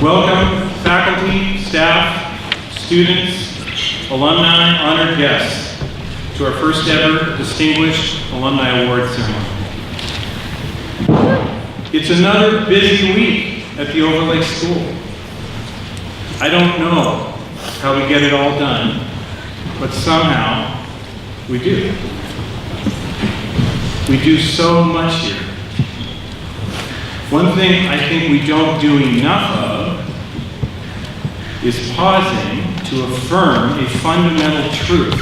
Welcome, faculty, staff, students, alumni, honored guests, to our first ever Distinguished Alumni Award Ceremony. It's another busy week at the Overlake School. I don't know how we get it all done, but somehow we do. We do so much here. One thing I think we don't do enough of is pausing to affirm a fundamental truth.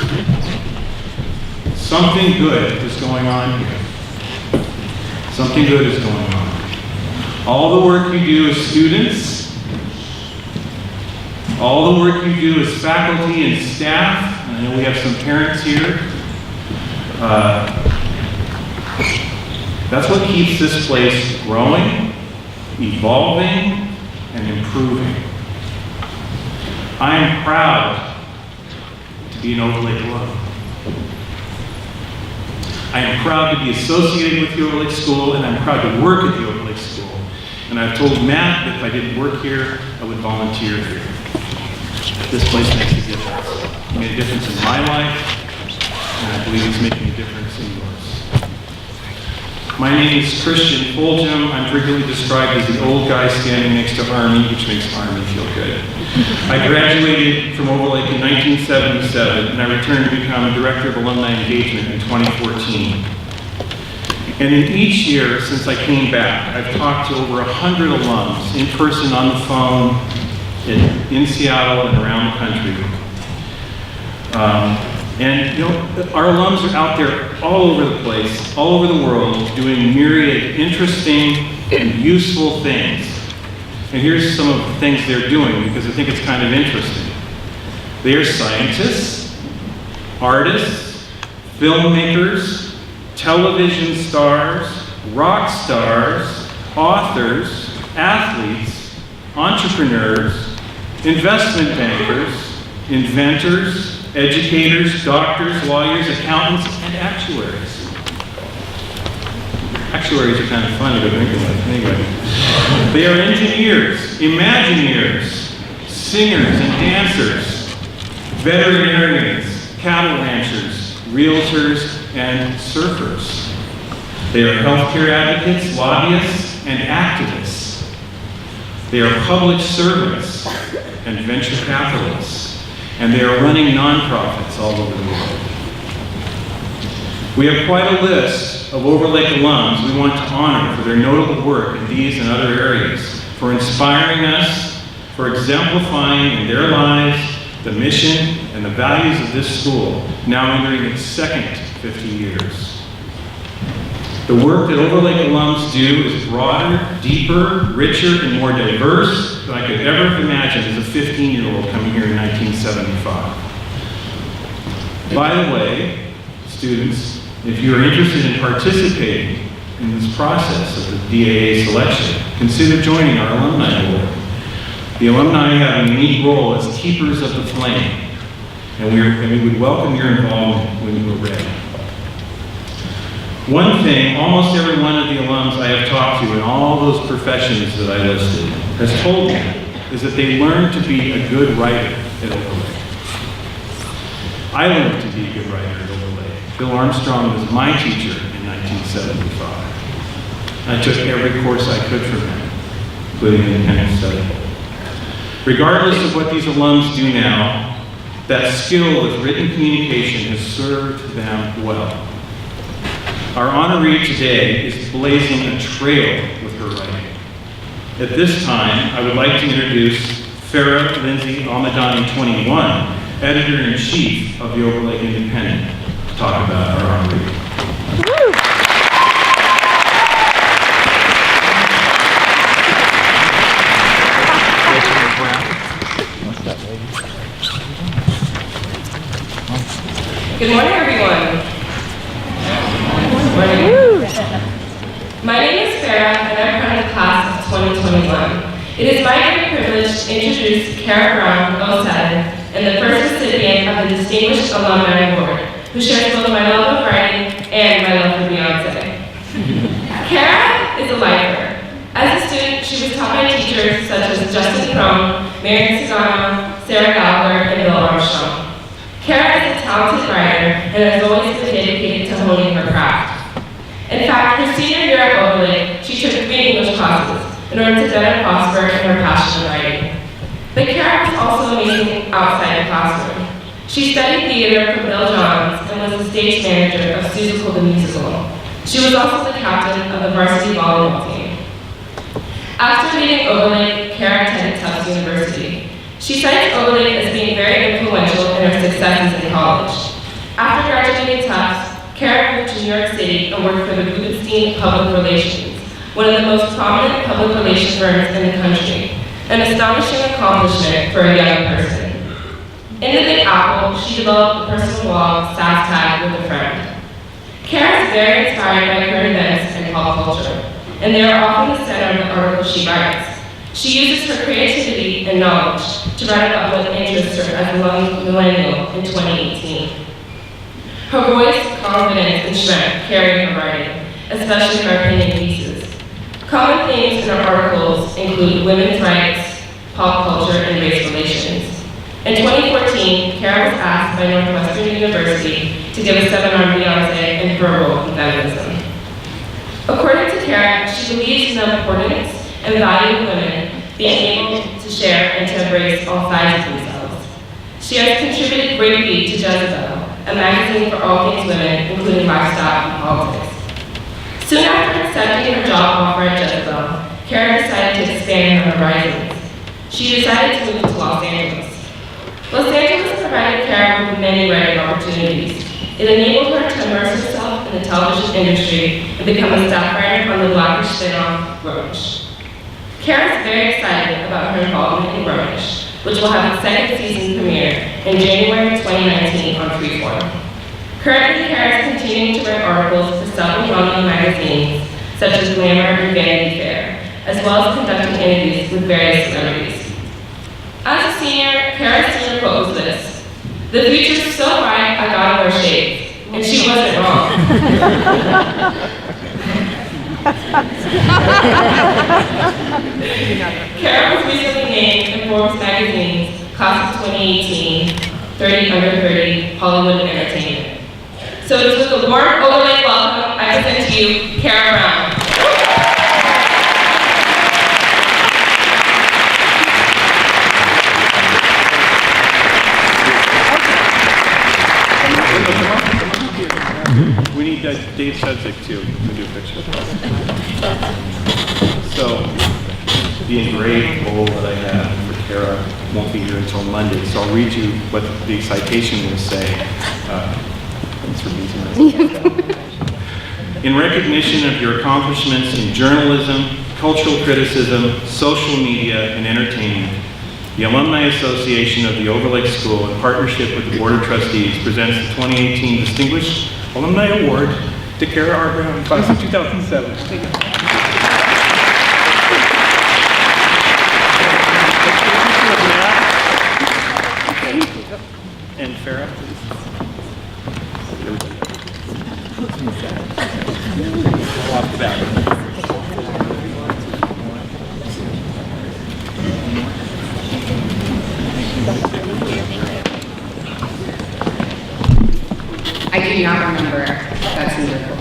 Something good is going on here. Something good is going on. All the work you do as students, all the work you do as faculty and staff, and I know we have some parents here, that's what keeps this place growing, evolving, and improving. I am proud to be an Overlake alum. I am proud to be associated with the Overlake School, and I'm proud to work at the Overlake School. And I've told Matt that if I didn't work here, I would volunteer here. This place makes a difference. It made a difference in my life, and I believe it's making a difference in yours. My name is Christian Fulgham. I'm frequently described as the old guy standing next to Army, which makes Army feel good. I graduated from Overlake in 1977, and I returned to become a Director of Alumni Engagement in 2014. And in each year since I came back, I've talked to over 100 alums, in person, on the phone, in Seattle and around the country. And you know, our alums are out there all over the place, all over the world, doing myriad interesting and useful things. And here's some of the things they're doing, because I think it's kind of interesting. They are scientists, artists, filmmakers, television stars, rock stars, authors, athletes, entrepreneurs, investment bankers, inventors, educators, doctors, lawyers, accountants, and actuaries. Actuaries are kind of fun to go think about. Anyway, they are engineers, imagineers, singers and dancers, veterinarians, cattle ranchers, realtors, and surfers. They are healthcare advocates, lobbyists, and activists. They are public servants and venture capitalists. And they are running nonprofits all over the world. We have quite a list of Overlake alums we want to honor for their notable work in these and other areas, for inspiring us, for exemplifying in their lives the mission and the values of this school, now entering its second 50 years. The work that Overlake alums do is broader, deeper, richer, and more diverse than I could ever have imagined as a 15-year-old coming here in 1975. By the way, students, if you are interested in participating in this process of the DAA selection, consider joining our alumni board. The alumni have a unique role as keepers of the flame, and we would welcome your involvement when you are ready. One thing almost every one of the alums I have talked to in all those professions that I listed has told me is that they learned to be a good writer at Overlake. I learned to be a good writer at Overlake. Bill Armstrong was my teacher in 1975. I took every course I could from him, including independent study. Regardless of what these alums do now, that skill of written communication has served them well. Our honoree today is blazing a trail with her writing. At this time, I would like to introduce Farah Lindsay Almadani 21, Editor-in-Chief of the Overlake Independent, to talk about our honoree. Good morning, everyone. My name is Farah, and I'm from the class of 2021. It is my great privilege to introduce Kara Brown Gosad, and the first recipient of the Distinguished Alumni Award, who shares both my love of writing and my love for Beyonce. Kara is a lifer. As a student, she was taught by teachers such such as Justin Crone, Marion Sagano, Sarah Gallagher, and Bill Armstrong. Kara is a talented writer and has always been dedicated to honing her craft. In fact, her senior year at Overlake, she took 3 English classes in order to better prosper in her passion of writing. But Kara was also amazing outside the classroom. She studied theater for Bill Johns and was the stage manager of Susical the Musical. She was also the captain of the varsity volleyball team. After leaving Overlake, Kara attended Tufts University. She cites Overlake as being very influential in her successes in college. After graduating Tufts, Kara moved to New York City and worked for the Rubenstein Public Relations, one of the most prominent public relations firms in the country, an astonishing accomplishment for a young person. In the Big Apple, she developed the personal blog, SAS Tag with a Friend. Kara is very inspired by current events and pop culture, and they are often the center of the articles she writes. She uses her creativity and knowledge to write about what interests her as a young millennial in 2018. Her voice, confidence, and strength carry her writing, especially her opinion pieces. Common themes in her articles include women's rights, pop culture, and race relations. In 2014, Kara was asked by Northwestern University to give a seminar on Beyonce and her role in feminism. According to Kara, she believes in the importance and value of women being able to share and to embrace all sides of themselves. She has contributed greatly to Jezebel, a magazine for all things women, including lifestyle and politics. Soon after accepting her job offer at Jezebel, Kara decided to expand her horizons. She decided to move to Los Angeles. Los Angeles provided Kara with many writing opportunities. It enabled her to immerse herself in the television industry and become a staff writer on the Blackish spin-off Grownish. Kara is very excited about her involvement in Grownish, which will have its second season premiere in January 2019 on Freeform. Currently, Kara is continuing to write articles for several well-known magazines, such as Glamour and Vanity Fair, as well as conducting interviews with various celebrities. As a senior, Kara's senior quote was this: "The future's so bright, I gotta wear shades." And she wasn't wrong. Kara was recently named in Forbes magazine's Class of 2018 30 Under 30 Hollywood Entertainment. So it's with a warm Overlake welcome, I present to you Kara Brown. We need Dave Sudzik too to do a picture. So, the engraved bowl that I have for Kara won't be here until Monday, so I'll read you what the citation will say. Thanks for using that. In recognition of your accomplishments in journalism, cultural criticism, social media, and entertainment, the Alumni Association of the Overlake School, in partnership with the Board of Trustees, presents the 2018 Distinguished Alumni Award to Kara R. Brown, class of 2007. And Farah, please. Off the back. I do not remember. That's wonderful.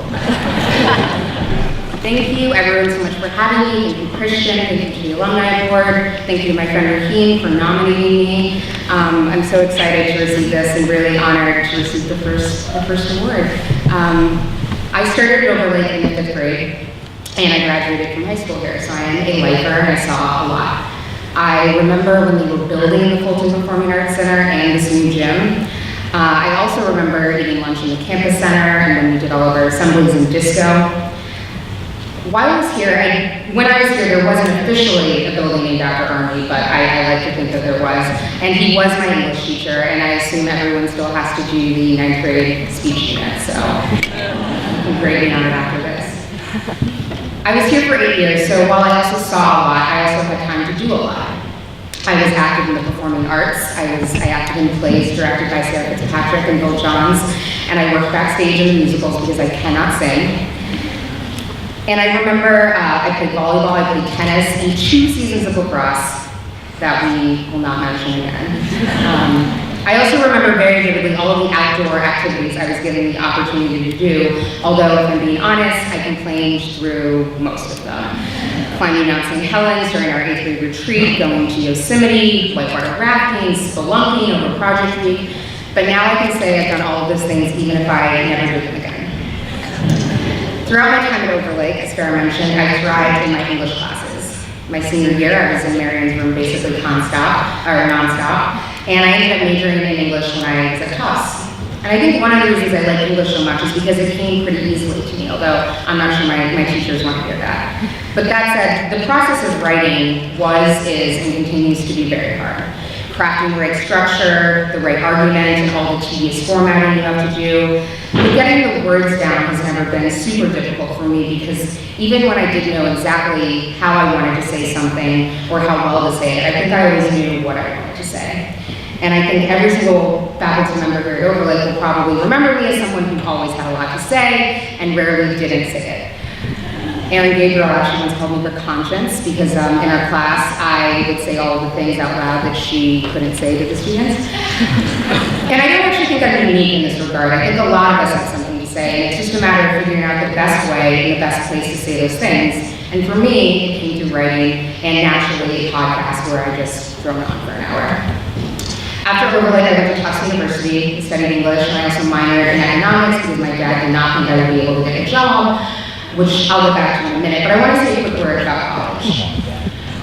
Thank you everyone so much for having me. Thank you Christian, thank you to the Alumni Board, thank you to my friend Raheem for nominating me. I'm so excited to receive this and really honored to receive the first award. I started at Overlake in the 5th grade and I graduated from high school here, so I am a lifer and I saw a lot. I remember when they were building the Fulton Performing Arts Center and this new gym. I also remember eating lunch in the campus center and when we did all of our assemblies and disco. While I was here, when I was here, there wasn't officially a building named after Army, but I like to think that there was. And he was my English teacher, and I assume everyone still has to do the 9th grade speech unit, so I'm greatly honored after this. I was here for 8 years, so while I also saw a lot, I also had time to do a lot. I was active in the performing arts. I acted in plays directed by Sarah Fitzpatrick and Bill Johns, and I worked backstage in the musicals because I cannot sing. And I remember I played volleyball, I played tennis, and 2 seasons of lacrosse that we will not mention again. I also remember very vividly all of the outdoor activities I was given the opportunity to do, although if I'm being honest, I complained through most of them. Climbing Mount St. Helens during our 8th grade retreat, going to Yosemite, whitewater rafting, spelunking over project week. But now I can say I've done all of those things even if I never do them again. Throughout my time at Overlake, as Farrah mentioned, I thrived in my English classes. My senior year, I was in Marion's room basically nonstop, and I ended up majoring in English when I was at Tufts. And I think one of the reasons I like English so much is because it came pretty easily to me, although I'm not sure my teachers want to hear that. But that said, the process of writing was, is, and continues to be very hard. Crafting the right structure, the right argument, and all the tedious formatting you have to do. But getting the words down has never been super difficult for me because even when I didn't know exactly how I wanted to say something or how well to say it, I think I always knew what I wanted to say. And I think every single faculty member here at Overlake will probably remember me as someone who always had a lot to say and rarely didn't say it. Erin Gabriel actually once called me her conscience because in our class I would say all of the things out loud that she couldn't say to the students. And I don't actually think I'm unique in this regard. I think a lot of us have something to say, and it's just a matter of figuring out the best way and the best place to say those things. And for me, it came through writing and naturally a podcast where I just throw it on for an hour. After Overlake, I went to Tufts University, studied English, and I also minored in economics because my dad did not think I would be able to get a job, which I'll get back to in a minute, but I want to say a quick word about college.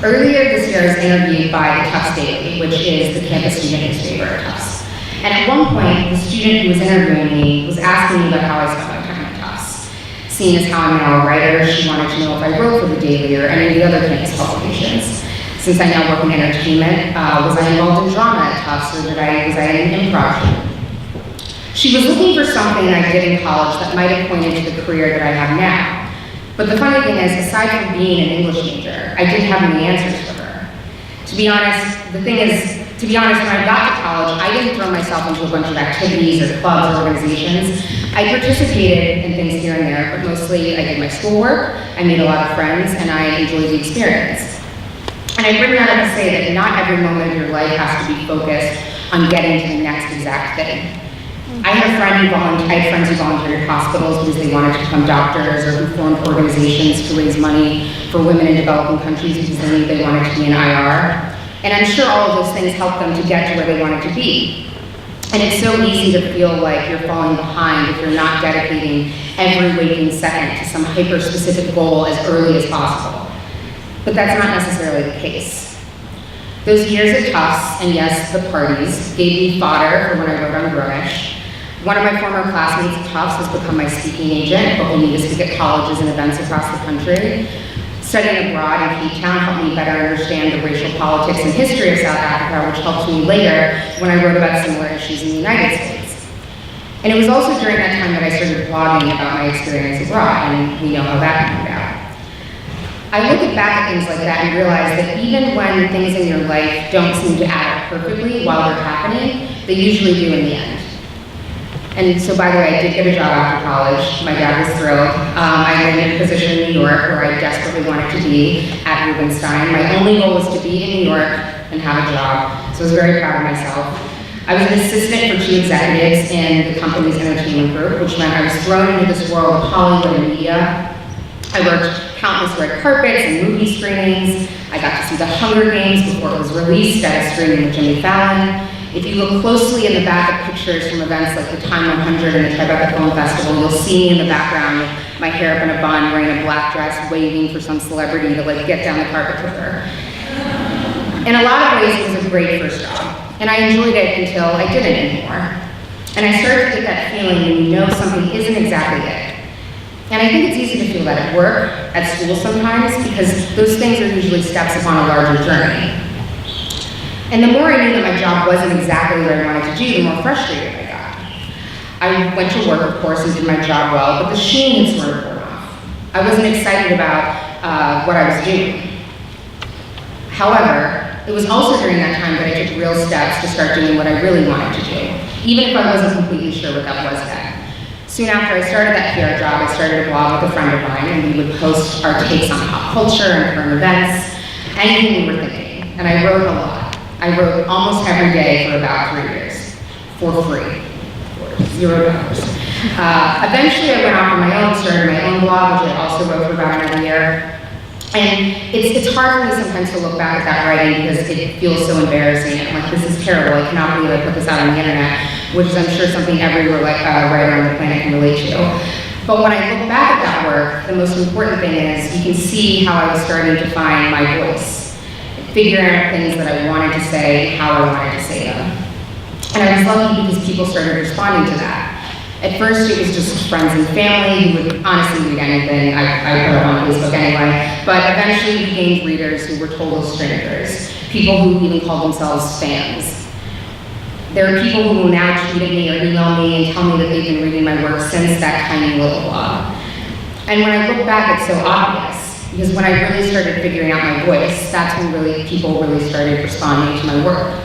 Earlier this year, I was interviewed by the Tufts Daily, which is the campus student newspaper at Tufts. And at one point, the student who was interviewing me was asking me about how I spent my time at Tufts. Seeing as how I'm now a writer, she wanted to know if I wrote for the Daily or any of the other campus publications. Since I now work in entertainment, was I involved in drama at Tufts, or was I in improv? She was looking for something I did in college that might have pointed to the career that I have now. But the funny thing is, aside from being an English major, I didn't have any answers for her. To be honest, when I got to college, I didn't throw myself into a bunch of activities or clubs or organizations. I participated in things here and there, but mostly I did my schoolwork, I made a lot of friends, and I enjoyed the experience. And I bring that up to say that not every moment of your life has to be focused on getting to the next exact thing. I had friends who volunteered at hospitals because they wanted to become doctors, or who formed organizations to raise money for women in developing countries because they knew they wanted to be an IR. And I'm sure all of those things helped them to get to where they wanted to be. And it's so easy to feel like you're falling behind if you're not dedicating every waking second to some hyper-specific goal as early as possible. But that's not necessarily the case. Those years at Tufts, and yes, the parties, gave me fodder for when I wrote on Grownish. One of my former classmates at Tufts has become my speaking agent, booking me to speak at colleges and events across the country. Studying abroad in Cape Town helped me better understand the racial politics and history of South Africa, which helped me later when I wrote about similar issues in the United States. And it was also during that time that I started blogging about my experience abroad, and we know how that turned out. I look back at things like that and realize that even when things in your life don't seem to add up perfectly while they're happening, they usually do in the end. And so, by the way, I did get a job after college. My dad was thrilled. I landed a position in New York where I desperately wanted to be at Rubenstein. My only goal was to be in New York and have a job, so I was very proud of myself. I was an assistant for 2 executives in the company's entertainment group, which meant I was thrown into this world of Hollywood and media. I worked countless red carpets and movie screenings. I got to see The Hunger Games before it was released at a screening with Jimmy Fallon. If you look closely in the back of pictures from events like the Time 100 and the Tribeca Film Festival, you'll see me in the background with my hair up in a bun, wearing a black dress, waving for some celebrity to get down the carpet with her. In a lot of ways, it was a great first job, and I enjoyed it until I didn't anymore. And I started to get that feeling when you know something isn't exactly it. And I think it's easy to feel that at work, at school sometimes, because those things are usually steps upon a larger journey. And the more I knew that my job wasn't exactly what I wanted to do, the more frustrated I got. I went to work, of course, and did my job well, but the sheen had sort of worn off. I wasn't excited about what I was doing. However, it was also during that time that I took real steps to start doing what I really wanted to do, even if I wasn't completely sure what that was yet. Soon after I started that PR job, I started a blog with a friend of mine, and we would post our takes on pop culture and current events, anything we were thinking. And I wrote a lot. I wrote almost every day for about 3 years, for free, $0. Eventually I went off on my own, started my own blog, which I also wrote for about another year. And it's hard for me sometimes to look back at that writing because it feels so embarrassing. I'm like, this is terrible. I cannot believe I put this out on the internet, which is I'm sure something every writer on the planet can relate to. But when I look back at that work, the most important thing is you can see how I was starting to find my voice, figuring out things that I wanted to say, how I wanted to say them. And I was lucky because people started responding to that. At first, it was just friends and family who would honestly read anything. I put it on Facebook anyway. But eventually, we gained readers who were total strangers, people who even called themselves fans. There are people who will now tweet at me or email me and tell me that they've been reading my work since that tiny little blog. And when I look back, it's so obvious, because when I really started figuring out my voice, that's when people really started responding to my work.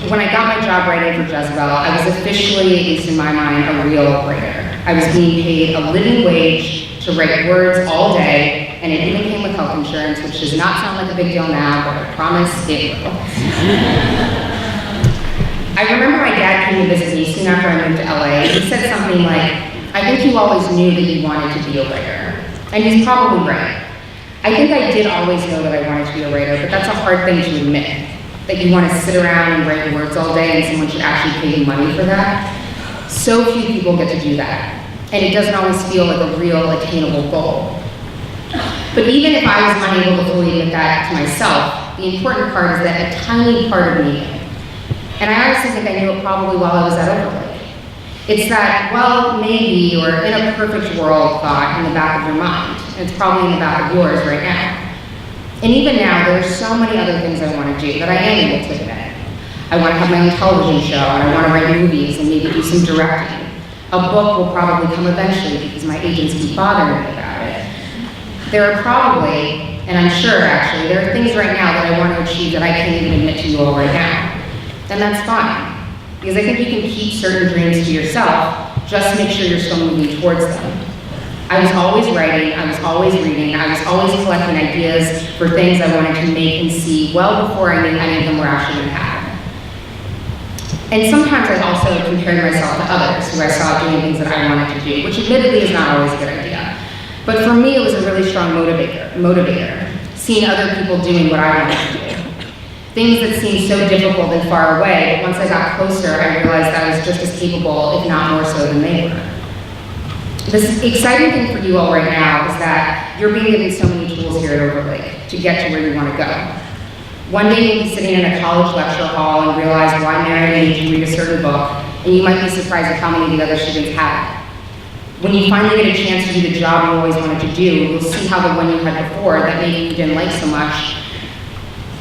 When I got my job writing for Jezebel, I was officially, at least in my mind, a real writer. I was being paid a living wage to write words all day, and it even came with health insurance, which does not sound like a big deal now, but I promise it will. I remember my dad came to visit me soon after I moved to LA. He said something like, I think you always knew that you wanted to be a writer. And he's probably right. I think I did always know that I wanted to be a writer, but that's a hard thing to admit. That you want to sit around and write words all day and someone should actually pay you money for that. So few people get to do that. And it doesn't always feel like a real attainable goal. But even if I was unable to fully admit that to myself, the important part is that a tiny part of me knew. And I honestly think I knew it probably while I was at Overlake. It's that, well, maybe, or in a perfect world thought in the back of your mind. And it's probably in the back of yours right now. And even now, there are so many other things I want to do that I am able to admit. I want to have my own television show, and I want to write movies and maybe do some directing. A book will probably come eventually because my agents keep bothering me about it. There are probably, and I'm sure actually, there are things right now that I want to achieve that I can't even admit to you all right now. And that's fine, because I think you can keep certain dreams to yourself, just make sure you're still moving towards them. I was always writing, I was always reading, I was always collecting ideas for things I wanted to make and see well before I knew any of them were actually going to happen. And sometimes I also compared myself to others who I saw doing things that I wanted to do, which admittedly is not always a good idea. But for me, it was a really strong motivator, seeing other people doing what I wanted to do. Things that seemed so difficult and far away, but once I got closer, I realized I was just as capable, if not more so than they were. The exciting thing for you all right now is that you're being given so many tools here at Overlake to get to where you want to go. One day you'll be sitting in a college lecture hall and realize why Mary made you read a certain book, and you might be surprised at how many of the other students have it. When you finally get a chance to do the job you always wanted to do, you'll see how the one you had before that maybe you didn't like so much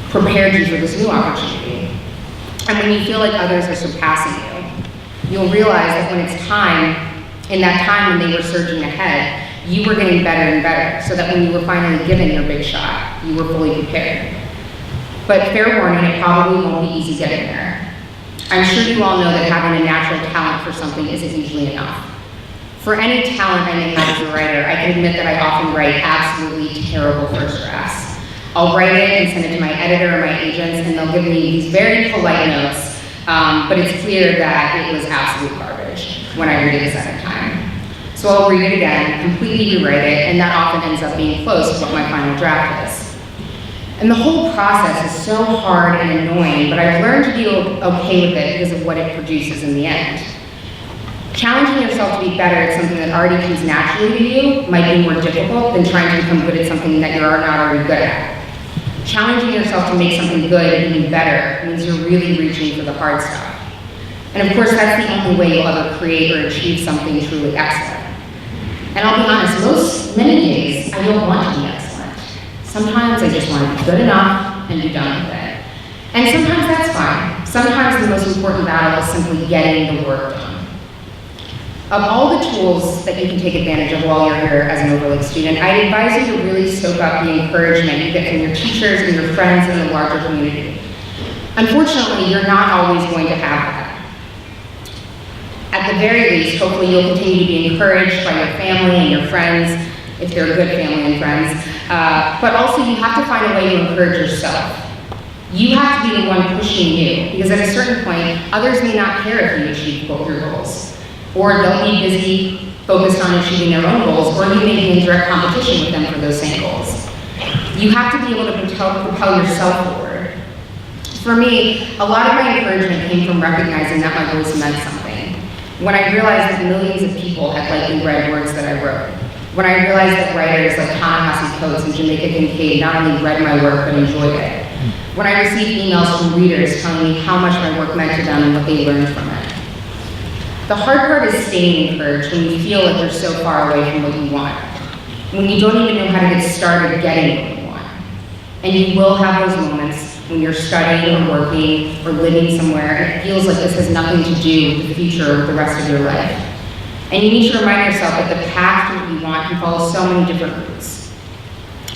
prepared you for this new opportunity. And when you feel like others are surpassing you, you'll realize that when it's time, in that time when they were surging ahead, you were getting better and better, so that when you were finally given your big shot, you were fully prepared. But fair warning, it probably won't be easy getting there. I'm sure you all know that having a natural talent for something isn't usually enough. For any talent I may have as a writer, I can admit that I often write absolutely terrible first drafts. I'll write it and send it to my editor or my agents, and they'll give me these very polite notes, but it's clear that it was absolute garbage when I read it a second time. So I'll read it again, completely rewrite it, and that often ends up being close to what my final draft is. And the whole process is so hard and annoying, but I've learned to be okay with it because of what it produces in the end. Challenging yourself to be better at something that already comes naturally to you might be more difficult than trying to become good at something that you're not already good at. Challenging yourself to make something good and even better means you're really reaching for the hard stuff. And of course, that's the only way you'll ever create or achieve something truly excellent. And I'll be honest, many days, I don't want to be excellent. Sometimes I just want to be good enough and be done with it. And sometimes that's fine. Sometimes the most important battle is simply getting the work done. Of all the tools that you can take advantage of while you're here as an Overlake student, I'd advise you to really soak up the encouragement you get from your teachers and your friends in the larger community. Unfortunately, you're not always going to have that. At the very least, hopefully you'll continue to be encouraged by your family and your friends, if they're good family and friends. But also you have to find a way to encourage yourself. You have to be the one pushing you, because at a certain point, others may not care if you achieve both your goals. Or they'll be busy, focused on achieving their own goals, or you may be in direct competition with them for those same goals. You have to be able to propel yourself forward. For me, a lot of my encouragement came from recognizing that my voice meant something. When I realized that millions of people had likely read words that I wrote. When I realized that writers like Ta-Nehisi Coates and Jamaica Kincaid not only read my work, but enjoyed it. When I received emails from readers telling me how much my work meant to them and what they learned from it. The hard part is staying encouraged when you feel like you're so far away from what you want. When you don't even know how to get started getting what you want. And you will have those moments when you're studying or working or living somewhere and it feels like this has nothing to do with the future or the rest of your life. And you need to remind yourself that the path to what you want can follow so many different routes.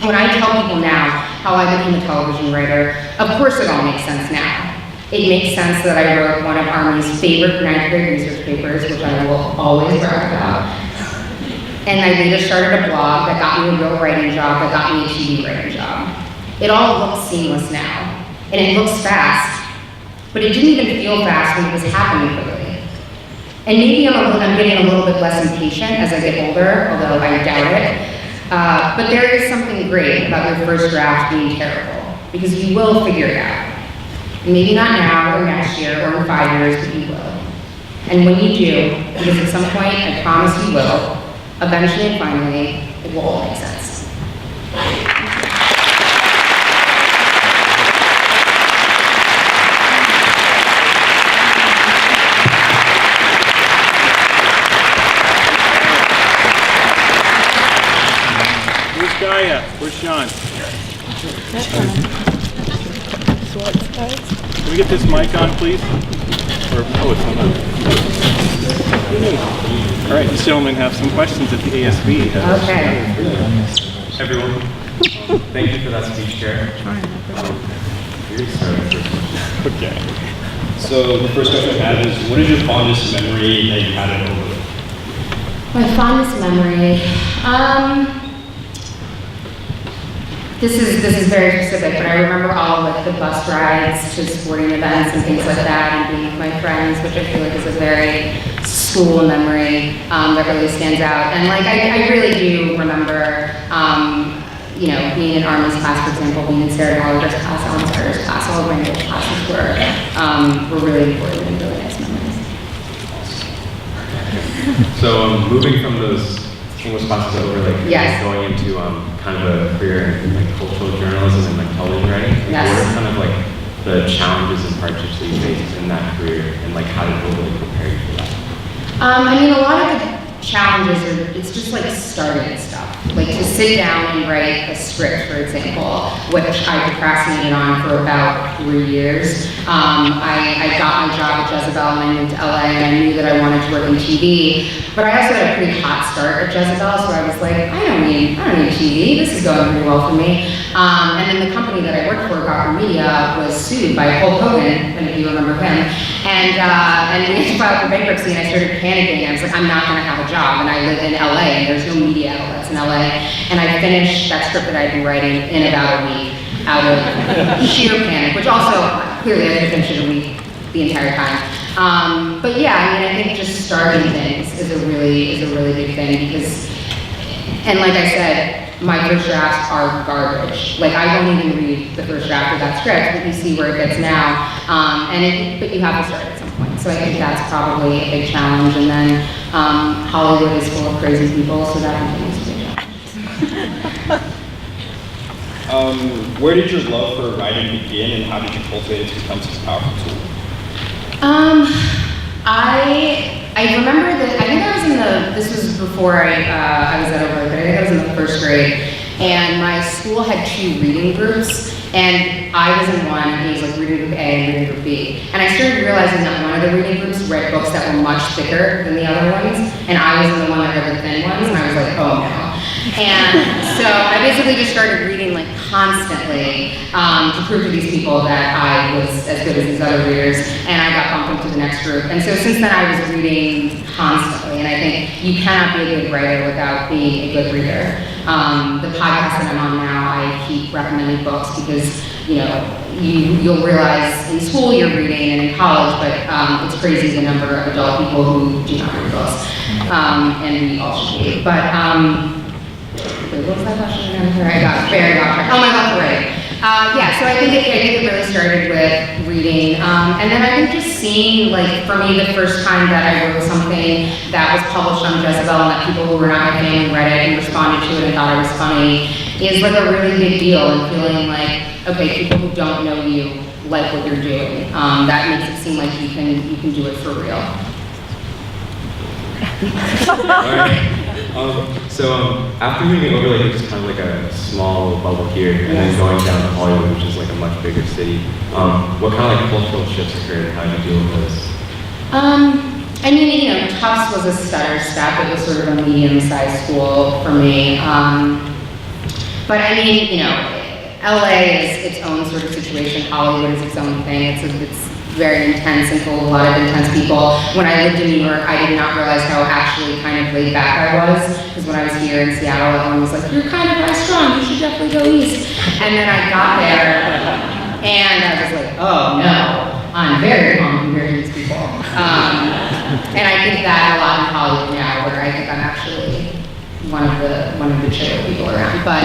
When I tell people now how I became a television writer, of course it all makes sense now. It makes sense that I wrote one of Army's favorite 9th grade research papers, which I will always brag about. And I later started a blog that got me a real writing job, that got me a TV writing job. It all looks seamless now, and it looks fast, but it didn't even feel fast when it was happening quickly. And maybe I'm getting a little bit less impatient as I get older, although I doubt it. But there is something great about your first draft being terrible, because you will figure it out. Maybe not now, or next year, or in 5 years, but you will. And when you do, because at some point, I promise you will, eventually and finally, it will all make sense. Where's Gaia? Where's Sean? Can we get this mic on, please? Or, oh, it's not on. All right, this gentleman have some questions at the ASB. Okay. Everyone, thank you for that speech, Chair. Okay. So the first question I have is, what is your fondest memory that you had at Overlake? My fondest memory, this is very specific, but I remember all like the bus rides to sporting events and things like that, and being with my friends, which I feel like is a very school memory that really stands out. And like I really do remember, you know, being in Army's class, for example, being in Sarah Holliger's class, Ellen Sarah's class, all of my English classes were really important and really nice memories. So moving from those English classes at Overlake, Yes. going into kind of a career in like cultural journalism and like television writing, Yes. what are kind of like the challenges and hardships that you faced in that career, and like how did Overlake prepare you for that? I mean, a lot of the challenges are, it's just like starting stuff. Like to sit down and write a script, for example, which I procrastinated on for about 3 years. I got my job at Jezebel and I moved to LA and I knew that I wanted to work in TV, but I also had a pretty hot start at Jezebel, so I was like, I don't need TV, this is going pretty well for me. And then the company that I worked for, Gawker Media, was sued by Hulk Hogan, if you remember him, and we had to file for bankruptcy, and I started panicking. I was like, I'm not going to have a job, and I live in LA, and there's no media outlets in LA, and I finished that script that I'd been writing in about a week, out of sheer panic, which also, clearly I didn't finish it a week the entire time. But yeah, I mean, I think just starting things is a really big thing, because, and like I said, my first drafts are garbage. Like, I don't even read the first draft of that script, but you see where it gets now. But you have to start at some point. So I think that's probably a big challenge. And then Hollywood is full of crazy people, so that continues to be a challenge. Where did your love for writing begin, and how did you cultivate it to become such a powerful tool? I remember that, I think I was in this was before I was at Overlake, but I think I was in the first grade, and my school had 2 reading groups, and I was in one, and it was like reading group A and reading group B. And I started realizing that one of the reading groups read books that were much thicker than the other ones, and I was in the one that read the thin ones, and I was like, oh no. And so I basically just started reading like constantly to prove to these people that I was as good as these other readers, and I got bumped into the next group. And so since then I was reading constantly, and I think you cannot be a good writer without being a good reader. The podcast that I'm on now, I keep recommending books because, you know, you'll realize in school you're reading and in college, but it's crazy the number of adult people who do not read books, and we all should be. But wait, what was that question again? I got very off track. Oh, my love for writing. Yeah, so I think it really started with reading, and then I think just seeing, like, for me, the first time that I wrote something that was published on Jezebel and that people who were not my family read it and responded to it and thought it was funny is like a really big deal, and feeling like, okay, people who don't know you like what you're doing. That makes it seem like you can do it for real. Alright. After moving to Overlake, which is kind of like a small bubble here, and then going down to Hollywood, which is like a much bigger city, what kind of like cultural shifts occurred? How did you deal with this? I mean, you know, Tufts was a stutter step. It was sort of a medium-sized school for me. But I mean, you know, LA is its own sort of situation. Hollywood is its own thing. It's very intense and full of a lot of intense people. When I lived in New York, I did not realize how actually kind of laid back I was, because when I was here in Seattle, everyone was like, "You're kind of high strung, you should definitely go east." And then I got there, and I was like, "Oh no, I'm very calm compared to these people." And I think that a lot in Hollywood now, where I think I'm actually one of the chiller people around. But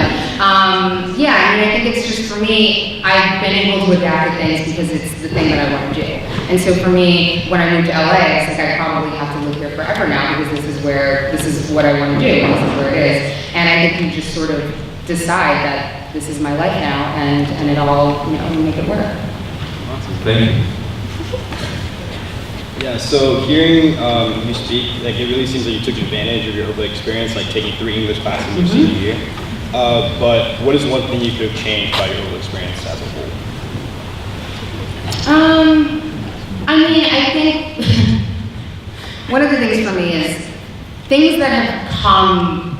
yeah, I mean, I think it's just, for me, I've been able to adapt to things because it's the thing that I want to do. And so for me, when I moved to LA, it's like I probably have to live here forever now, because this is what I want to do, and this is where it is. And I think you just sort of decide that this is my life now, and it all, you know, make it work. Awesome, thank you. Yeah, so hearing you speak, like, it really seems like you took advantage of your Overlake experience, like taking 3 English classes your senior year. But what is one thing you could have changed about your Overlake experience as a whole? I mean, I think one of the things for me is things that have come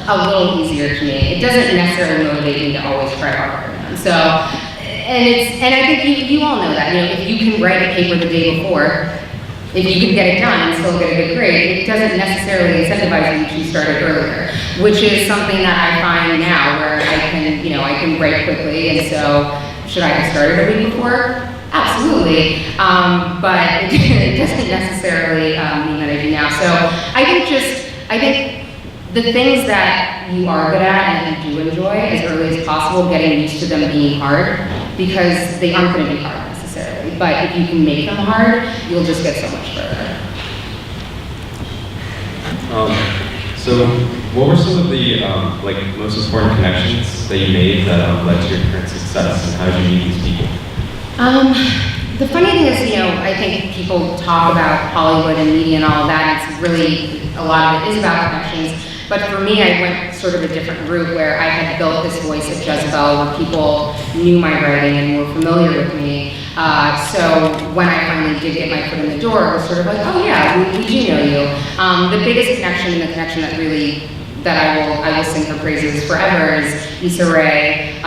a little easier to me. It doesn't necessarily motivate me to always try harder. So, and I think you all know that. You know, if you can write a paper the day before, if you can get it done and still get a good grade, it doesn't necessarily incentivize you to start it earlier, which is something that I find now, where I can write quickly, and so should I have started a week before? Absolutely, but it doesn't necessarily mean that I do now. So I think the things that you are good at and you do enjoy, as early as possible, getting used to them being hard, because they aren't going to be hard necessarily. But if you can make them hard, you'll just get so much further. So what were some of the most important connections that you made that led to your current success, and how did you meet these people? The funny thing is, you know, I think people talk about Hollywood and media and all of that. It's really, a lot of it is about connections. But for me, I went sort of a different route, where I had built this voice at Jezebel, where people knew my writing and were familiar with me. So when I finally did get my foot in the door, it was sort of like, oh yeah, we do know you. The biggest connection, and the connection that really, I will sing her praises forever, is Issa Rae,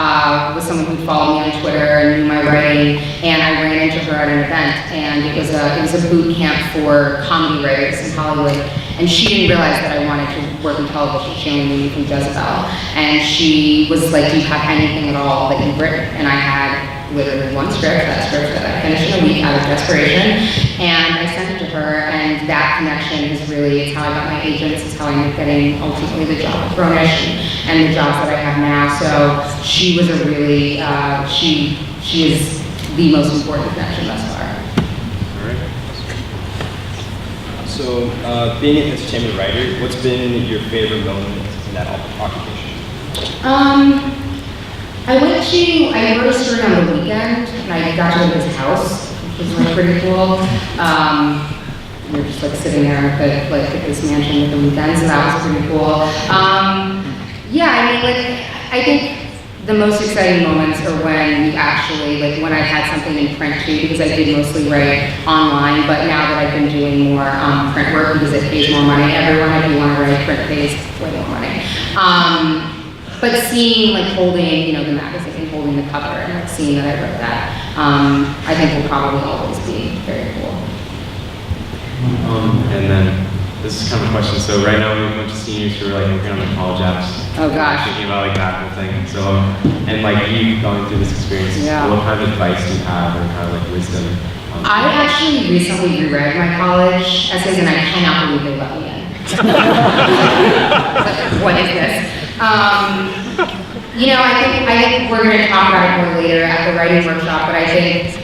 was someone who followed me on Twitter and knew my writing, and I ran into her at an event, and it was a boot camp for comedy writers in Hollywood, and she didn't realize that I wanted to work in television. She only knew me from Jezebel, and she was like, do you have anything at all that you've written? And I had literally one script, that script that I finished in a week out of desperation, and I sent it to her, and that connection is really, it's how I got my agents, it's how I ended up getting ultimately the job with Grownish and the jobs that I have now. So she was a really, she is the most important connection thus far. All right. So, being an entertainment writer, what's been your favorite moment in that occupation? I wrote a story on the weekend, and I got to go to his house, which was really pretty cool. We were just like sitting there at this mansion with the weekend, so that was pretty cool. Yeah, I mean, like, I think the most exciting moments are when you actually, like when I've had something in print too, because I did mostly write online, but now that I've been doing more print work because it pays more money, everyone, if you want to write print pays way more money. But seeing, like holding, you know, the magazine and holding the cover and like seeing that I wrote that, I think will probably always be very cool. And then this is kind of a question. So right now we have a bunch of seniors who are like working on the college apps. Oh gosh. Thinking about like that whole thing. So and like you going through this experience, Yeah. what kind of advice do you have or kind of like wisdom? I actually recently reread my college essays and I cannot believe they let me in. What is this? You know, I think we're going to talk about it more later at the writing workshop, but I think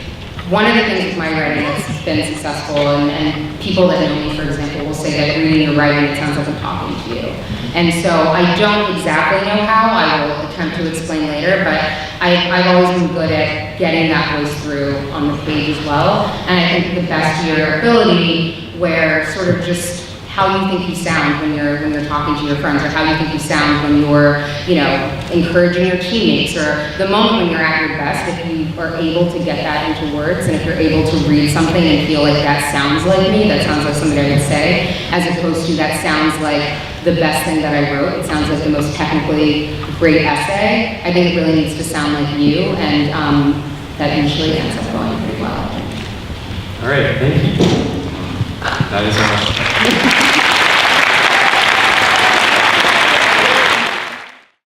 one of the things with my writing that's been successful, and people that know me, for example, will say that reading or writing, it sounds like I'm talking to you. And so I don't exactly know how, I will attempt to explain later, but I've always been good at getting that voice through on the page as well. And I think the best to your ability, where sort of just how you think you sound when you're talking to your friends, or how you think you sound when you're, you know, encouraging your teammates, or the moment when you're at your best, if you are able to get that into words, and if you're able to read something and feel like that sounds like me, that sounds like something I would say, as opposed to that sounds like the best thing that I wrote, it sounds like the most technically great essay, I think it really needs to sound like you, and that usually ends up going pretty well. All right, thank you. That is